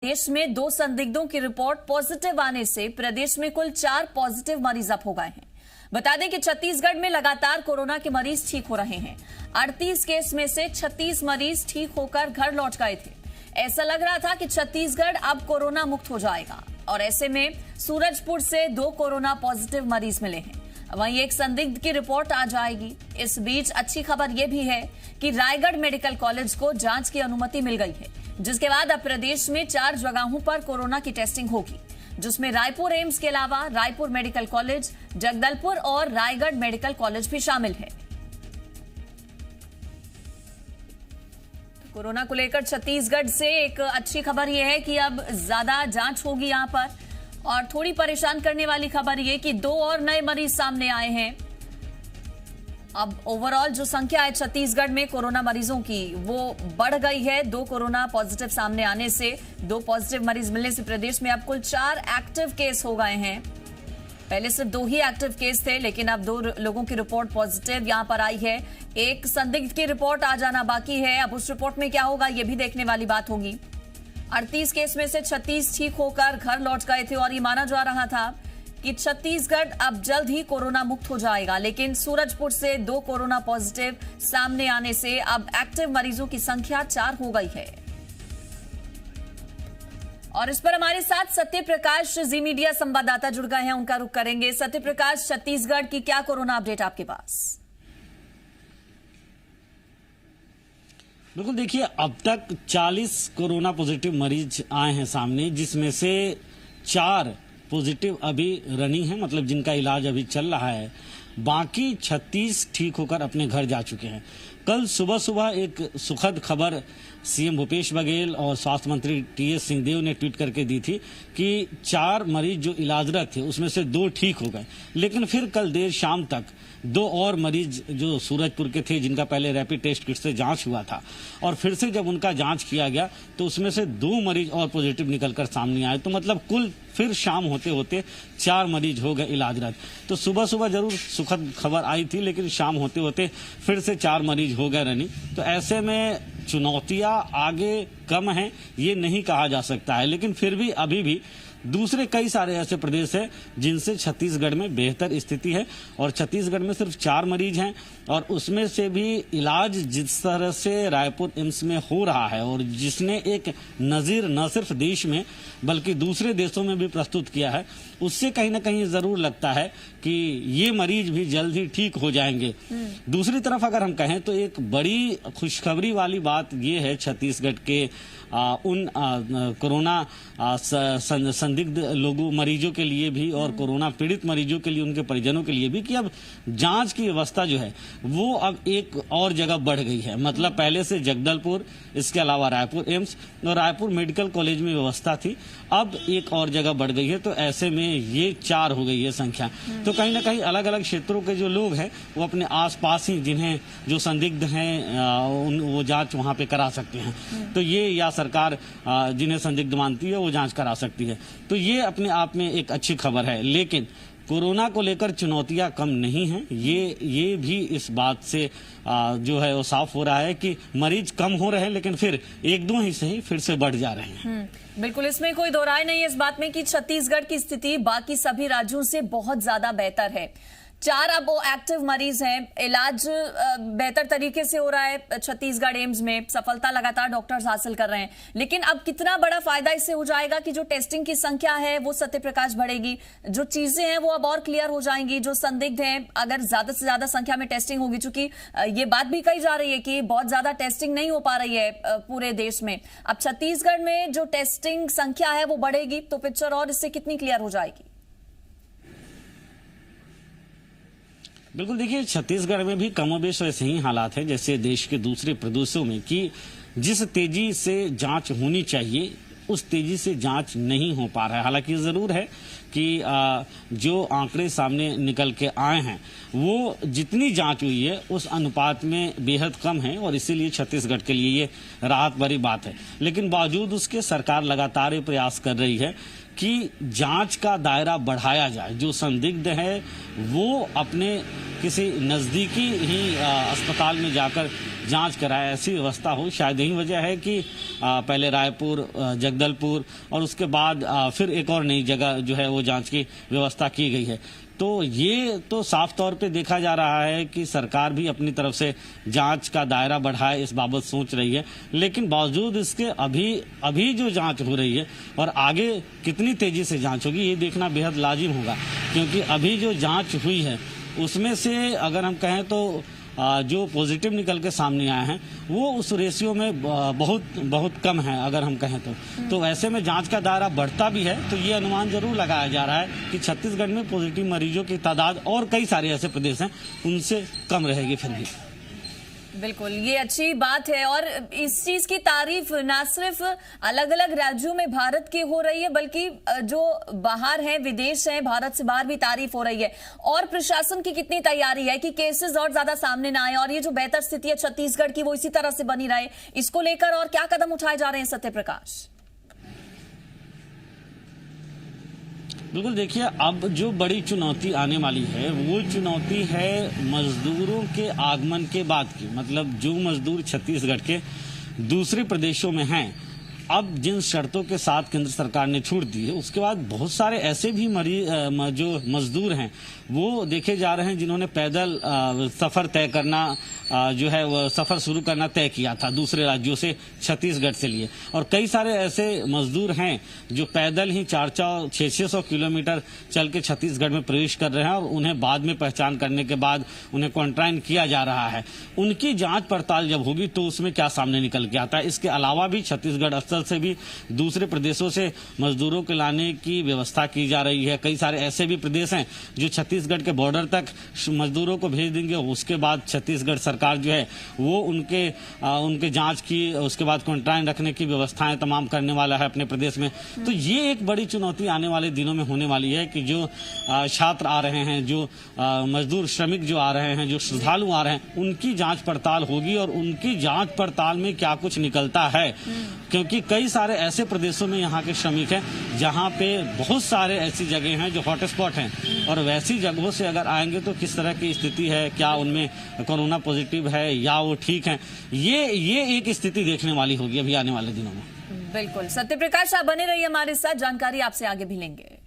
देश में 2 संदिग्धों की रिपोर्ट पॉजिटिव आने से प्रदेश में कुल 4 पॉजिटिव मरीज अब हो गए हैं। बता दें कि छत्तीसगढ़ में लगातार कोरोना के मरीज ठीक हो रहे हैं। 38 केस में से 36 मरीज ठीक होकर घर लौट गए थे। ऐसा लग रहा था कि छत्तीसगढ़ अब कोरोना मुक्त हो जाएगा और ऐसे में सूरजपुर से 2 कोरोना पॉजिटिव मरीज मिले हैं। वहीं एक संदिग्ध की रिपोर्ट आ जाएगी। इस बीच अच्छी खबर यह भी है कि रायगढ़ मेडिकल कॉलेज को जांच की अनुमति मिल गई है, जिसके बाद अब प्रदेश में 4 जगहों पर कोरोना की टेस्टिंग होगी, जिसमें रायपुर एम्स के अलावा रायपुर मेडिकल कॉलेज, जगदलपुर और रायगढ़ मेडिकल कॉलेज भी शामिल है। कोरोना को लेकर छत्तीसगढ़ से एक अच्छी खबर यह है कि अब ज्यादा जांच होगी यहां पर, और थोड़ी परेशान करने वाली खबर यह कि 2 और नए मरीज सामने आए हैं। अब ओवरऑल जो संख्या है छत्तीसगढ़ में कोरोना मरीजों की वो बढ़ गई है। 2 कोरोना पॉजिटिव सामने आने से, 2 पॉजिटिव मरीज मिलने से प्रदेश में अब कुल 4 एक्टिव केस हो गए हैं। पहले सिर्फ 2 ही एक्टिव केस थे, लेकिन अब 2 लोगों की रिपोर्ट पॉजिटिव यहां पर आई है। एक संदिग्ध की रिपोर्ट आ जाना बाकी है। अब उस रिपोर्ट में क्या होगा ये भी देखने वाली बात होगी। 38 केस में से 36 ठीक होकर घर लौट गए थे और ये माना जा रहा था कि छत्तीसगढ़ अब जल्द ही कोरोना मुक्त हो जाएगा, लेकिन सूरजपुर से 2 कोरोना पॉजिटिव सामने आने से अब एक्टिव मरीजों की संख्या 4 हो गई है। और इस पर हमारे साथ सत्य प्रकाश जी मीडिया संवाददाता जुड़ गए हैं, उनका रुख करेंगे। सत्य प्रकाश, छत्तीसगढ़ की क्या कोरोना अपडेट आपके पास? बिल्कुल, देखिए अब तक 40 कोरोना पॉजिटिव मरीज आए हैं सामने, जिसमें से 4 पॉजिटिव अभी रनिंग है, मतलब जिनका इलाज अभी चल रहा है। बाकी 36 ठीक होकर अपने घर जा चुके हैं। कल सुबह सुबह एक सुखद खबर सीएम भूपेश बघेल और स्वास्थ्य मंत्री टीएस सिंहदेव ने ट्वीट करके दी थी कि 4 मरीज जो इलाजरत थे उसमें से 2 ठीक हो गए, लेकिन फिर कल देर शाम तक 2 और मरीज जो सूरजपुर के थे, जिनका पहले रैपिड टेस्ट किट से जांच हुआ था, और फिर से जब उनका जांच किया गया तो उसमें से 2 मरीज और पॉजिटिव निकलकर सामने आए। तो मतलब कुल फिर शाम होते होते 4 मरीज हो गए इलाजरत। तो सुबह सुबह जरूर सुखद खबर आई थी, लेकिन शाम होते होते फिर से 4 मरीज हो गए रनिंग। तो ऐसे में चुनौतियां आगे कम हैं ये नहीं कहा जा सकता है, लेकिन फिर भी अभी भी दूसरे कई सारे ऐसे प्रदेश हैं जिनसे छत्तीसगढ़ में बेहतर स्थिति है। और छत्तीसगढ़ में सिर्फ 4 मरीज हैं, और उसमें से भी इलाज जिस तरह से रायपुर एम्स में हो रहा है और जिसने एक नज़ीर न सिर्फ देश में बल्कि दूसरे देशों में भी प्रस्तुत किया है, उससे कहीं ना कहीं जरूर लगता है कि ये मरीज भी जल्द ही ठीक हो जाएंगे। दूसरी तरफ अगर हम कहें तो एक बड़ी खुशखबरी वाली बात ये है छत्तीसगढ़ के उन कोरोना संदिग्ध लोगों मरीजों के लिए भी और कोरोना पीड़ित मरीजों के लिए, उनके परिजनों के लिए भी, कि अब जांच की व्यवस्था जो है वो अब एक और जगह बढ़ गई है। मतलब पहले से जगदलपुर, इसके अलावा रायपुर एम्स और रायपुर मेडिकल कॉलेज में व्यवस्था थी, अब एक और जगह बढ़ गई है। तो ऐसे में ये 4 हो गई है संख्या। तो कहीं ना कहीं अलग अलग क्षेत्रों के जो लोग हैं वो अपने आसपास ही जिन्हें जो संदिग्ध हैं वो जांच वहां पे करा सकते हैं। तो ये, या सरकार जिन्हें संदिग्ध मानती है वो जांच करा सकती है। तो ये अपने आप में एक अच्छी खबर है। लेकिन कोरोना को लेकर चुनौतियां कम नहीं हैं। ये भी इस बात से जो है वो साफ हो रहा है कि मरीज कम हो रहे हैं, लेकिन फिर 1-2 ही सही फिर से बढ़ जा रहे हैं। बिल्कुल, इसमें कोई दो राय नहीं है इस बात में कि छत्तीसगढ़ की स्थिति बाकी सभी राज्यों से बहुत ज्यादा बेहतर है। 4 अब वो एक्टिव मरीज हैं, इलाज बेहतर तरीके से हो रहा है। छत्तीसगढ़ एम्स में सफलता लगातार डॉक्टर्स हासिल कर रहे हैं। लेकिन अब कितना बड़ा फायदा इससे हो जाएगा कि जो टेस्टिंग की संख्या है वो सत्य प्रकाश बढ़ेगी, जो चीजें हैं वो अब और क्लियर हो जाएंगी। जो संदिग्ध हैं, अगर ज्यादा से ज्यादा संख्या में टेस्टिंग होगी, चूंकि ये बात भी कही जा रही है कि बहुत ज्यादा टेस्टिंग नहीं हो पा रही है पूरे देश में, अब छत्तीसगढ़ में जो टेस्टिंग संख्या है वो बढ़ेगी, तो पिक्चर और इससे कितनी क्लियर हो जाएगी? बिल्कुल, देखिए छत्तीसगढ़ में भी कमोबेश वैसे ही हालात हैं जैसे देश के दूसरे प्रदेशों में, कि जिस तेजी से जांच होनी चाहिए उस तेजी से जांच नहीं हो पा रहा है। हालांकि जरूर है कि जो आंकड़े सामने निकल के आए हैं वो जितनी जांच हुई है उस अनुपात में बेहद कम है, और इसीलिए छत्तीसगढ़ के लिए ये राहत भरी बात है। लेकिन बावजूद उसके सरकार लगातार ये प्रयास कर रही है कि जांच का दायरा बढ़ाया जाए। जो संदिग्ध है वो अपने किसी नज़दीकी ही अस्पताल में जाकर जांच कराए, ऐसी व्यवस्था हो। शायद यही वजह है कि पहले रायपुर, जगदलपुर और उसके बाद फिर एक और नई जगह जो है वो जांच की व्यवस्था की गई है। तो ये तो साफ तौर पे देखा जा रहा है कि सरकार भी अपनी तरफ से जांच का दायरा बढ़ाए इस बाबत सोच रही है, लेकिन बावजूद इसके अभी जो जांच हो रही है और आगे कितनी तेजी से जांच होगी ये देखना बेहद लाजिम होगा, क्योंकि अभी जो जांच हुई है उसमें से अगर हम कहें तो जो पॉजिटिव निकल के सामने आए हैं वो उस रेशियो में बहुत कम है अगर हम कहें तो ऐसे में जांच का दायरा बढ़ता भी है तो ये अनुमान जरूर लगाया जा रहा है कि छत्तीसगढ़ में पॉजिटिव मरीजों की तादाद और कई सारे ऐसे प्रदेश हैं उनसे कम रहेगी फिर भी। बिल्कुल, ये अच्छी बात है और इस चीज की तारीफ ना सिर्फ अलग अलग राज्यों में भारत की हो रही है बल्कि जो बाहर है, विदेश है, भारत से बाहर भी तारीफ हो रही है। और प्रशासन की कितनी तैयारी है कि केसेस और ज्यादा सामने ना आए और ये जो बेहतर स्थिति है छत्तीसगढ़ की वो इसी तरह से बनी रहे, इसको लेकर और क्या कदम उठाए जा रहे हैं सत्य प्रकाश? बिल्कुल, देखिए अब जो बड़ी चुनौती आने वाली है वो चुनौती है मजदूरों के आगमन के बाद की। मतलब जो मजदूर छत्तीसगढ़ के दूसरे प्रदेशों में हैं, अब जिन शर्तों के साथ केंद्र सरकार ने छूट दी है उसके बाद बहुत सारे ऐसे भी जो मजदूर हैं वो देखे जा रहे हैं जिन्होंने पैदल सफर तय करना जो है वो सफर शुरू करना तय किया था दूसरे राज्यों से छत्तीसगढ़ से लिए। और कई सारे ऐसे मजदूर हैं जो पैदल ही 400-600 किलोमीटर चल के छत्तीसगढ़ में प्रवेश कर रहे हैं और उन्हें बाद में पहचान करने के बाद उन्हें क्वारंटाइन किया जा रहा है। उनकी जांच पड़ताल जब होगी तो उसमें क्या सामने निकल के आता है। इसके अलावा भी छत्तीसगढ़ स्थल से भी दूसरे प्रदेशों से मजदूरों के लाने की व्यवस्था की जा रही है। कई सारे ऐसे भी प्रदेश हैं जो छत्तीसगढ़ के बॉर्डर तक मजदूरों को भेज देंगे, उसके बाद छत्तीसगढ़ सरकार जो है वो उनके जांच की, उसके बाद क्वारंटाइन रखने की व्यवस्थाएं तमाम करने वाला है अपने प्रदेश में। तो ये एक बड़ी चुनौती आने वाले दिनों में होने वाली है कि जो छात्र आ रहे हैं, जो मजदूर श्रमिक जो आ रहे हैं, जो श्रद्धालु आ रहे हैं, उनकी जांच पड़ताल होगी और उनकी जांच पड़ताल में क्या कुछ निकलता है, क्योंकि कई सारे ऐसे प्रदेशों में यहाँ के श्रमिक हैं जहाँ पे बहुत सारे ऐसी जगह हैं जो हॉटस्पॉट हैं और वैसी जगहों से अगर आएंगे तो किस तरह की स्थिति है, क्या उनमें कोरोना पॉजिटिव है या वो ठीक है, ये एक स्थिति देखने वाली होगी अभी आने वाले दिनों में। बिल्कुल, सत्य प्रकाश आप बने रहिए हमारे साथ, जानकारी आपसे आगे भी लेंगे।